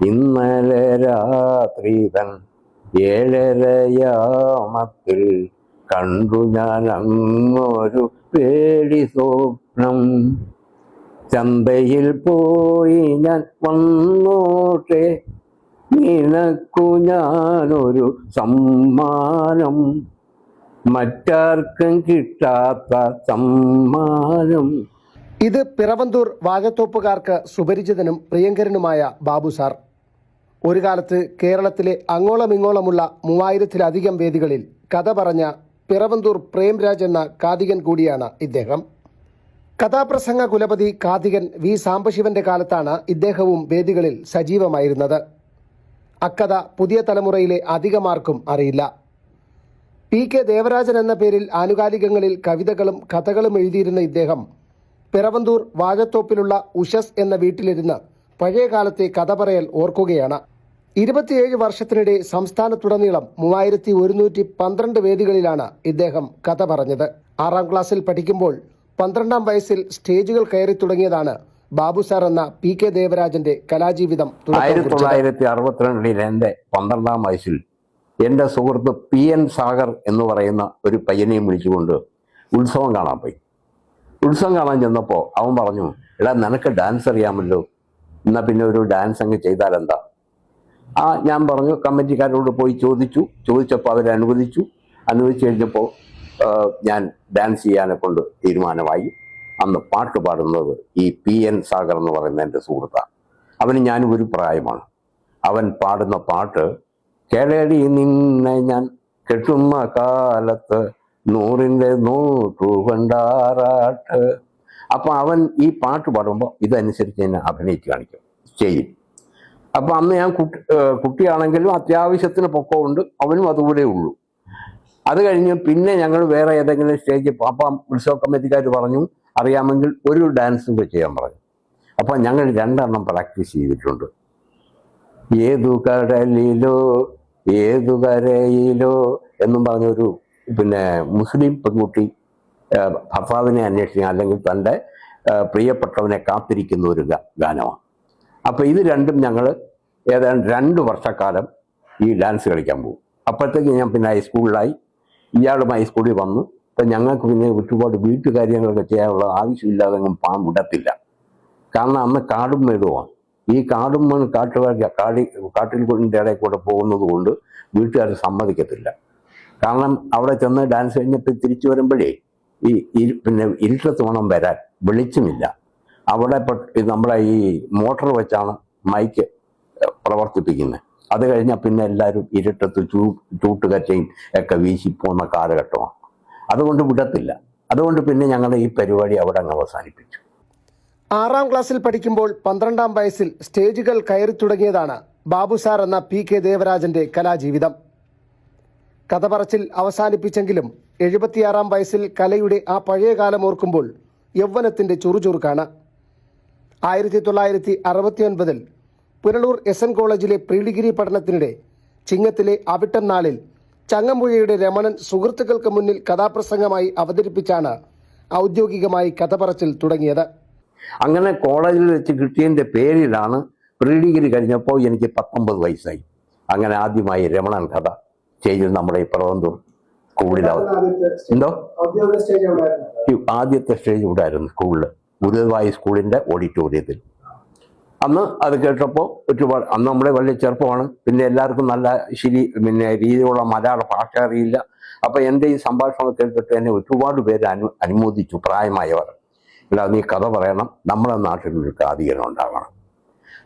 ഇന്നലെ രാത്രി തൻ 7:30 കണ്ടു ഞാൻ അങ്ങൊരു പേടി സ്വപ്നം. ചന്തയിൽ പോയി ഞാൻ വന്നോട്ടെ, നിനക്കു ഞാനൊരു സമ്മാനം, മറ്റാർക്കും കിട്ടാത്ത സമ്മാനം. ഇത് പിറവന്തൂർ വാഴത്തോപ്പുകാർക്ക് സുപരിചിതനും പ്രിയങ്കരനുമായ ബാബു സാർ. ഒരു കാലത്ത് കേരളത്തിലെ അങ്ങോളമിങ്ങോളമുള്ള 3000-ലധികം വേദികളിൽ കഥ പറഞ്ഞ പിറവന്തൂർ പ്രേംരാജ് എന്ന കാതികൻ കൂടിയാണ് ഇദ്ദേഹം. കഥാപ്രസംഗ കുലപതി കാതികൻ വി സാംബശിവന്റെ കാലത്താണ് ഇദ്ദേഹവും വേദികളിൽ സജീവമായിരുന്നത്. അക്കഥ പുതിയ തലമുറയിലെ അധികമാർക്കും അറിയില്ല. പി.കെ. ദേവരാജൻ എന്ന പേരിൽ ആനുകാലികങ്ങളിൽ കവിതകളും കഥകളും എഴുതിയിരുന്ന ഇദ്ദേഹം പിറവന്തൂർ വാഴത്തോപ്പിലുള്ള ഉഷസ് എന്ന വീട്ടിലിരുന്ന് പഴയ കാലത്തെ കഥ പറയൽ ഓർക്കുകയാണ്. 27 വർഷത്തിനിടെ സംസ്ഥാനത്തുടനീളം 3112 വേദികളിലാണ് ഇദ്ദേഹം കഥ പറഞ്ഞത്. 6ാം ക്ലാസ്സിൽ പഠിക്കുമ്പോൾ 12ാം വയസ്സിൽ സ്റ്റേജുകൾ കയറി തുടങ്ങിയതാണ് ബാബു സാർ എന്ന പി.കെ. ദേവരാജന്റെ കലാജീവിതം. 1962 എൻ്റെ 12ാം വയസ്സിൽ എൻ്റെ സുഹൃത്ത് P.N. സാഗർ എന്ന് പറയുന്ന ഒരു പയ്യനെയും വിളിച്ചുകൊണ്ട് ഉത്സവം കാണാൻ പോയി. ഉത്സവം കാണാൻ ചെന്നപ്പോൾ അവൻ പറഞ്ഞു, എടാ നിനക്ക് ഡാൻസ് അറിയാമല്ലോ, എന്നാൽ പിന്നെ ഒരു ഡാൻസ് അങ്ങ് ചെയ്താലെന്താ? ഞാൻ പറഞ്ഞു, കമ്മിറ്റിക്കാരോട് പോയി ചോദിച്ചപ്പോൾ അവർ അനുവദിച്ചു കഴിഞ്ഞപ്പോൾ ഞാൻ ഡാൻസ് ചെയ്യാനെ കൊണ്ട് തീരുമാനമായി. അന്ന് പാട്ട് പാടുന്നത് ഈ P.N. സാഗർ എന്ന് പറയുന്ന എൻ്റെ സുഹൃത്താണ്. അവന് ഞാനും ഒരു പ്രായമാണ്. അവൻ പാടുന്ന പാട്ട്, കേളടി നിന്നെ ഞാൻ കെട്ടുന്ന കാലത്ത് 100ന്റെ നോട്ടു കൊണ്ടാറാട്ട്. അപ്പൊ അവൻ ഈ പാട്ട് പാടുമ്പോൾ ഇതനുസരിച്ച് എന്നെ അഭിനയിച്ച് കാണിക്കും, ചെയ്യും. അപ്പൊ അന്ന് ഞാൻ കുട്ടിയാണെങ്കിലും അത്യാവശ്യത്തിന് പൊക്കമുണ്ട്, അവനും അതുപോലെ ഉള്ളൂ. അത് കഴിഞ്ഞ് പിന്നെ ഞങ്ങൾ വേറെ ഏതെങ്കിലും സ്റ്റേജിൽ, അപ്പം ഉത്സവ കമ്മിറ്റിക്കാർ പറഞ്ഞു അറിയാമെങ്കിൽ ഒരു ഡാൻസും കൂടെ ചെയ്യാൻ പറഞ്ഞു. അപ്പം ഞങ്ങൾ 2 എണ്ണം പ്രാക്ടീസ് ചെയ്തിട്ടുണ്ട്. ഏതു കടലിലോ ഏതു കരയിലോ എന്നും പറഞ്ഞൊരു മുസ്ലിം പെൺകുട്ടി ഭർത്താവിനെ അന്വേഷിക്കുക, അല്ലെങ്കിൽ തൻ്റെ പ്രിയപ്പെട്ടവനെ കാത്തിരിക്കുന്ന ഒരു ഗാനമാണ്. അപ്പോൾ ഇത് രണ്ടും ഞങ്ങൾ ഏതാണ്ട് 2 വർഷക്കാലം ഈ ഡാൻസ് കളിക്കാൻ പോകും. അപ്പോഴത്തേക്ക് ഞാൻ പിന്നെ ഹൈസ്കൂളിലായി, ഇയാളും ഹൈസ്കൂളിൽ വന്നു. അപ്പം ഞങ്ങൾക്ക് പിന്നെ ഒരുപാട് വീട്ടുകാര്യങ്ങളൊക്കെ ചെയ്യാനുള്ള ആവശ്യമില്ലാതെ പാൻ വിടത്തില്ല. കാരണം അന്ന് കാടും മേടുമാണ്. ഈ കാടും കാട്ടിൽ കൊണ്ടിൻ്റെ ഇടയിൽ കൂടെ പോകുന്നത് കൊണ്ട് വീട്ടുകാർ സമ്മതിക്കത്തില്ല. കാരണം അവിടെ ചെന്ന് ഡാൻസ് കഴിഞ്ഞിട്ട് തിരിച്ചു വരുമ്പോഴേ ഇരുട്ടത്ത് വേണം വരാൻ, വെളിച്ചമില്ല. അവിടെ നമ്മളെ ഈ മോട്ടർ വെച്ചാണ് മൈക്ക് പ്രവർത്തിപ്പിക്കുന്നത്. അത് കഴിഞ്ഞാൽ പിന്നെ എല്ലാവരും ഇരുട്ടത്ത് ചൂട്ടുകച്ചയും ഒക്കെ വീശിപ്പോകുന്ന കാലഘട്ടമാണ്. അതുകൊണ്ട് വിടത്തില്ല. അതുകൊണ്ട് പിന്നെ ഞങ്ങൾ ഈ പരിപാടി അവിടെ അങ്ങ് അവസാനിപ്പിച്ചു. 6ാം ക്ലാസ്സിൽ പഠിക്കുമ്പോൾ 12ാം വയസ്സിൽ സ്റ്റേജുകൾ കയറി തുടങ്ങിയതാണ് ബാബു സാർ എന്ന പി.കെ. ദേവരാജന്റെ കലാജീവിതം. കഥ പറച്ചിൽ അവസാനിപ്പിച്ചെങ്കിലും 76ാം വയസ്സിൽ കലയുടെ ആ പഴയ കാലം ഓർക്കുമ്പോൾ യൗവനത്തിന്റെ ചുറുചുറുക്കാണ്. 1969 പുനലൂർ SN കോളേജിലെ പ്രീ ഡിഗ്രി പഠനത്തിനിടെ ചിങ്ങത്തിലെ അവിട്ടം നാളിൽ ചങ്ങമ്പുഴയുടെ രമണൻ സുഹൃത്തുക്കൾക്ക് മുന്നിൽ കഥാപ്രസംഗമായി അവതരിപ്പിച്ചാണ് ഔദ്യോഗികമായി കഥ പറച്ചിൽ തുടങ്ങിയത്. അങ്ങനെ കോളേജിൽ വെച്ച് കിട്ടിയതിൻ്റെ പേരിലാണ് പ്രീ ഡിഗ്രി കഴിഞ്ഞപ്പോൾ എനിക്ക് 19 വയസ്സായി. അങ്ങനെ ആദ്യമായി രമണൻ കഥ സ്റ്റേജിൽ നമ്മുടെ ഈ പിറവന്തൂർ സ്കൂളിൽ ആദ്യത്തെ സ്റ്റേജ് ഇവിടെ ആയിരുന്നു സ്കൂളിൽ, ഗുരുവായൂർ സ്കൂളിൻ്റെ ഓഡിറ്റോറിയത്തിൽ. അന്ന് അത് കേട്ടപ്പോൾ ഒരുപാട്, അന്ന് നമ്മളെ വലിയ ചെറുപ്പമാണ്, പിന്നെ എല്ലാവർക്കും നല്ല രീതിയിലുള്ള മലയാള ഭാഷ അറിയില്ല. അപ്പം എൻ്റെ ഈ സംഭാഷണം കേട്ടിട്ട് എന്നെ ഒരുപാട് പേര് അനുമോദിച്ചു, പ്രായമായവർ. ഇല്ല, നീ കഥ പറയണം, നമ്മുടെ നാട്ടിൽ ഒരു കാതികനം ഉണ്ടാകണം.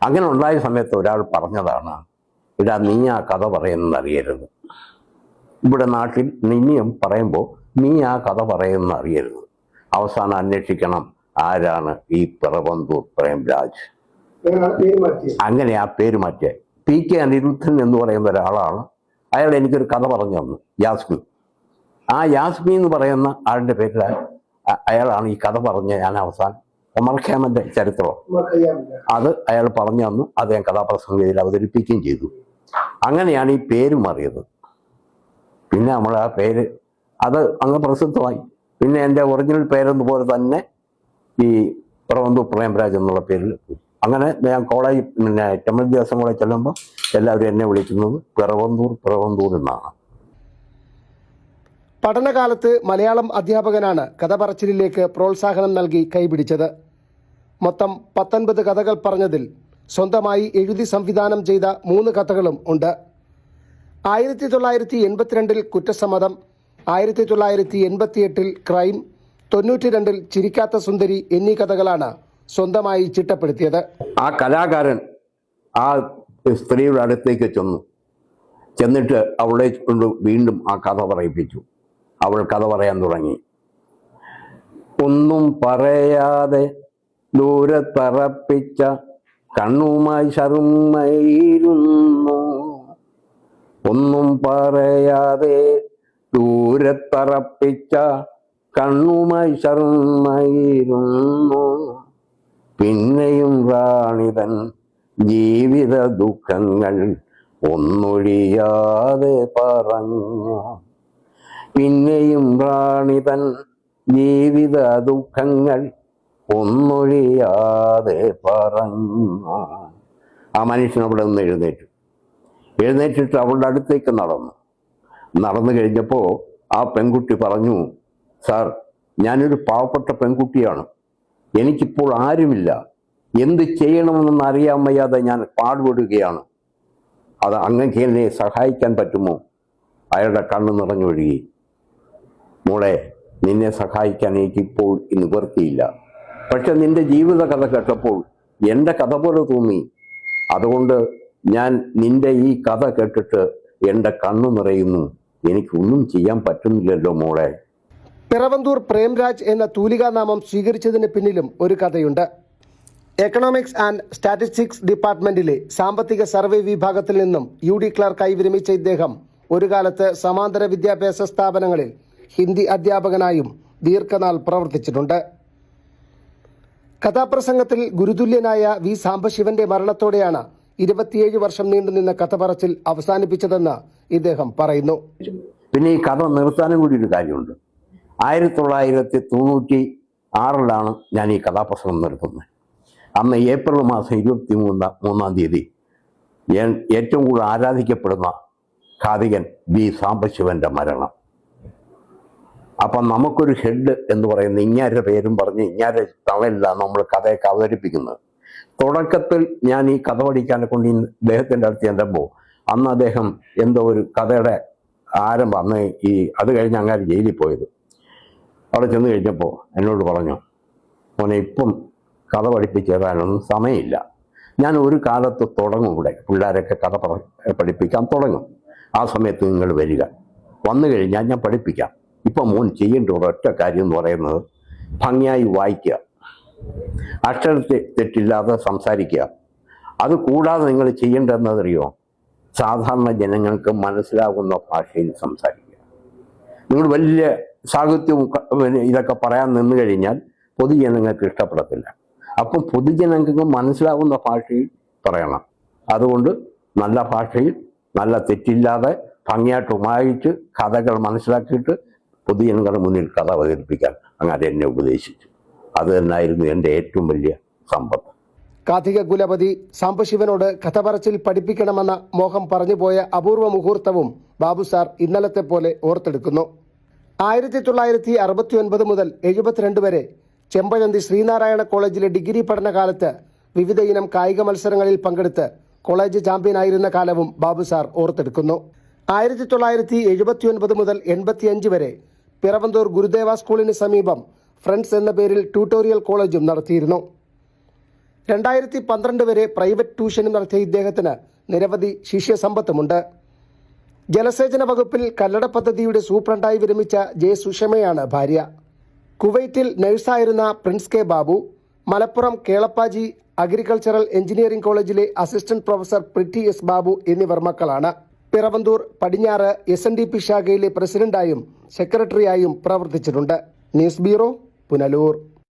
അങ്ങനെ ഉണ്ടായ സമയത്ത് ഒരാൾ പറഞ്ഞതാണ്, ഇല്ല നീ ആ കഥ പറയുന്നത് അറിയരുത്, ഇവിടെ നാട്ടിൽ നിന്നെയും പറയുമ്പോൾ നീ ആ കഥ പറയുന്നത് അറിയരുത്, അവസാനം അന്വേഷിക്കണം ആരാണ് ഈ പിറവന്തൂർ പ്രേംരാജ്. അങ്ങനെ ആ പേര് മാറ്റിയ P.K. അനിരുദ്ധൻ എന്ന് പറയുന്ന ഒരാളാണ്. അയാൾ എനിക്കൊരു കഥ പറഞ്ഞു തന്നു, യാസ്മി. ആ യാസ്മി എന്ന് പറയുന്ന ആളുടെ പേരിൽ അയാളാണ് ഈ കഥ പറഞ്ഞ ഞാൻ അവസാനം ഒമർ ഖയ്യാമിന്റെ ചരിത്രം അത് അയാൾ പറഞ്ഞു തന്നു. അത് ഞാൻ കഥാപ്രസംഗത്തിൽ അവതരിപ്പിക്കുകയും ചെയ്തു. അങ്ങനെയാണ് ഈ പേര് മാറിയത്. പിന്നെ നമ്മൾ ആ പേര് അത് അങ്ങ് പ്രസിദ്ധമായി. പിന്നെ എൻ്റെ ഒറിജിനൽ പേരെന്ന് പോലെ തന്നെ ഈ പിറവന്തൂർ പ്രേംരാജ് എന്നുള്ള പേരിൽ അങ്ങനെ ഞാൻ കോളേജ് വിദ്യാഭ്യാസം കോളേജ് ചെല്ലുമ്പോൾ എല്ലാവരും എന്നെ വിളിക്കുന്നത് പിറവന്തൂർ എന്നാണ്. പഠനകാലത്ത് മലയാളം അധ്യാപകനാണ് കഥ പറച്ചിലിലേക്ക് പ്രോത്സാഹനം നൽകി കൈപിടിച്ചത്. മൊത്തം 19 കഥകൾ പറഞ്ഞതിൽ സ്വന്തമായി എഴുതി സംവിധാനം ചെയ്ത 3 കഥകളും ഉണ്ട്. 1982 കുറ്റസമ്മതം, 1988 ക്രൈം, 92 ചിരിക്കാത്ത സുന്ദരി എന്നീ കഥകളാണ് സ്വന്തമായി ചിട്ടപ്പെടുത്തിയത്. ആ കലാകാരൻ ആ സ്ത്രീയുടെ അടുത്തേക്ക് ചെന്നിട്ട് അവളെ കൊണ്ട് വീണ്ടും ആ കഥ പറയിപ്പിച്ചു. അവൾ കഥ പറയാൻ തുടങ്ങി. ഒന്നും പറയാതെ ദൂരത്തറപ്പിച്ച കണ്ണുമായി ശർമ്മയിരുന്നു. ഒന്നും പറയാതെ ദൂരത്തറപ്പിച്ച കണ്ണുമായി ശർമ്മയിരുന്നു. പിന്നെയും റാണിതൻ ജീവിത ദുഃഖങ്ങൾ ഒന്നൊഴിയാതെ പറഞ്ഞു. പിന്നെയും റാണിതൻ ജീവിത ദുഃഖങ്ങൾ ഒന്നൊഴിയാതെ പറഞ്ഞു. ആ മനുഷ്യൻ അവിടെ നിന്ന് എഴുന്നേറ്റിട്ട് അവളുടെ അടുത്തേക്ക് നടന്നു കഴിഞ്ഞപ്പോൾ ആ പെൺകുട്ടി പറഞ്ഞു, സാർ, ഞാനൊരു പാവപ്പെട്ട പെൺകുട്ടിയാണ്, എനിക്കിപ്പോൾ ആരുമില്ല, എന്ത് ചെയ്യണമെന്നൊന്ന് അറിയാൻ വയ്യാതെ ഞാൻ പാടുപെടുകയാണ്, അത് അങ്ങക്ക് എന്നെ സഹായിക്കാൻ പറ്റുമോ? അയാളുടെ കണ്ണ് നിറഞ്ഞൊഴുകി. മോളെ, നിന്നെ സഹായിക്കാൻ എനിക്കിപ്പോൾ നിവൃത്തിയില്ല, പക്ഷെ നിന്റെ ജീവിത കഥ കേട്ടപ്പോൾ എൻ്റെ കഥ പോലെ തോന്നി, അതുകൊണ്ട് ഞാൻ നിന്റെ ഈ കഥ കേട്ടിട്ട് എൻ്റെ കണ്ണു നിറയുന്നു, എനിക്കൊന്നും ചെയ്യാൻ പറ്റുന്നില്ലല്ലോ മോളെ. പിറവന്തൂർ പ്രേംരാജ് എന്ന തൂലികാനാമം സ്വീകരിച്ചതിന് പിന്നിലും ഒരു കഥയുണ്ട്. എക്കണോമിക്സ് ആൻഡ് സ്റ്റാറ്റിസ്റ്റിക്സ് ഡിപ്പാർട്ട്മെന്റിലെ സാമ്പത്തിക സർവേ വിഭാഗത്തിൽ നിന്നും UD ക്ലർക്കായി വിരമിച്ച ഇദ്ദേഹം ഒരു കാലത്ത് സമാന്തര വിദ്യാഭ്യാസ സ്ഥാപനങ്ങളിൽ ഹിന്ദി അധ്യാപകനായും ദീർഘനാൾ പ്രവർത്തിച്ചിട്ടുണ്ട്. കഥാപ്രസംഗത്തിൽ ഗുരുതുല്യനായ വി സാംബശിവന്റെ മരണത്തോടെയാണ് 27 വർഷം നീണ്ടുനിന്ന കഥ പറച്ചിൽ അവസാനിപ്പിച്ചതെന്ന് ഇദ്ദേഹം പറയുന്നു. പിന്നെ ഈ കഥ നിർത്താനും കൂടി ഒരു കാര്യമുണ്ട്. 1996 ഞാൻ ഈ കഥാപ്രസംഗം നിർത്തുന്നത്. അന്ന് ഏപ്രിൽ മാസം 23-ആം തീയതി ഞാൻ ഏറ്റവും കൂടുതൽ ആരാധിക്കപ്പെടുന്ന ഘാതികൻ വി സാംബശിവന്റെ മരണം. അപ്പം നമുക്കൊരു ഹെഡ് എന്ന് പറയുന്ന ഇങ്ങാരുടെ പേരും പറഞ്ഞ് ഇങ്ങാരുടെ തളയില്ല നമ്മൾ കഥയൊക്കെ അവതരിപ്പിക്കുന്നത്. തുടക്കത്തിൽ ഞാൻ ഈ കഥ പഠിക്കാനെ കൊണ്ട് ഇദ്ദേഹത്തിൻ്റെ അടുത്ത് ചെല്ലുമ്പോൾ അന്ന് അദ്ദേഹം എന്തോ ഒരു കഥയുടെ ആരംഭം, അന്ന് അത് കഴിഞ്ഞ് അങ്ങാര് ജയിലിൽ പോയത്. അവിടെ ചെന്ന് കഴിഞ്ഞപ്പോൾ എന്നോട് പറഞ്ഞു, മോനെ, ഇപ്പം കഥ പഠിപ്പിച്ച് തരാനൊന്നും സമയമില്ല, ഞാൻ ഒരു കാലത്ത് തുടങ്ങും, ഇവിടെ പിള്ളേരൊക്കെ കഥ പഠിപ്പിക്കാൻ തുടങ്ങും, ആ സമയത്ത് നിങ്ങൾ വരിക, വന്നു കഴിഞ്ഞാൽ ഞാൻ പഠിപ്പിക്കാം. ഇപ്പം മോൻ ചെയ്യേണ്ട ഒരൊറ്റ കാര്യം എന്ന് പറയുന്നത് ഭംഗിയായി വായിക്കുക, അക്ഷരത്തെ തെറ്റില്ലാതെ സംസാരിക്കുക. അത് കൂടാതെ നിങ്ങൾ ചെയ്യേണ്ടതെന്നറിയോ, സാധാരണ ജനങ്ങൾക്ക് മനസ്സിലാകുന്ന ഭാഷയിൽ സംസാരിക്കുക. നിങ്ങൾ വലിയ സാഹിത്യവും ഇതൊക്കെ പറയാൻ നിന്ന് കഴിഞ്ഞാൽ പൊതുജനങ്ങൾക്ക് ഇഷ്ടപ്പെടത്തില്ല. അപ്പം പൊതുജനങ്ങൾക്ക് മനസ്സിലാകുന്ന ഭാഷയിൽ പറയണം. അതുകൊണ്ട് നല്ല ഭാഷയിൽ, നല്ല തെറ്റില്ലാതെ ഭംഗിയായിട്ട് വായിച്ച് കഥകൾ മനസ്സിലാക്കിയിട്ട് പൊതുജനങ്ങളുടെ മുന്നിൽ കഥ അവതരിപ്പിക്കാൻ അങ്ങനെ എന്നെ ഉപദേശിച്ചു. അത് തന്നെയായിരുന്നു എൻ്റെ ഏറ്റവും വലിയ സമ്പത്ത്. കാഥിക കുലപതി സാംബശിവനോട് കഥ പറച്ചിൽ പഠിപ്പിക്കണമെന്ന മോഹം പറഞ്ഞുപോയ അപൂർവ മുഹൂർത്തവും ബാബു സാർ ഇന്നലത്തെ പോലെ ഓർത്തെടുക്കുന്നു. 1969 മുതൽ 72 വരെ ചെമ്പഴന്തി ശ്രീനാരായണ കോളേജിലെ ഡിഗ്രി പഠനകാലത്ത് വിവിധ ഇനം കായിക മത്സരങ്ങളിൽ പങ്കെടുത്ത് കോളേജ് ചാമ്പ്യനായിരുന്ന കാലവും ബാബു സാർ ഓർത്തെടുക്കുന്നു. 1979 മുതൽ 85 വരെ പിറവന്തൂർ ഗുരുദേവ സ്കൂളിന് സമീപം ഫ്രണ്ട്സ് എന്ന പേരിൽ ട്യൂട്ടോറിയൽ കോളേജും നടത്തിയിരുന്നു. 2012 വരെ പ്രൈവറ്റ് ട്യൂഷനും നടത്തിയ ഇദ്ദേഹത്തിന് നിരവധി ശിഷ്യസമ്പത്തുമുണ്ട്. ജലസേചന വകുപ്പിൽ കല്ലട പദ്ധതിയുടെ സൂപ്രണ്ടായി വിരമിച്ച ജെ സുഷമയാണ് ഭാര്യ. കുവൈറ്റിൽ നഴ്സായിരുന്ന Prince K Babu, Malappuram Kelappaji agricultural engineering കോളേജിലെ assistant professor Pretty S Babu എന്നിവർ മക്കളാണ്. പിറവന്തൂർ പടിഞ്ഞാറ് SNDP ശാഖയിലെ പ്രസിഡന്റായും സെക്രട്ടറിയായും പ്രവർത്തിച്ചിട്ടുണ്ട്. News bureau, Punalur.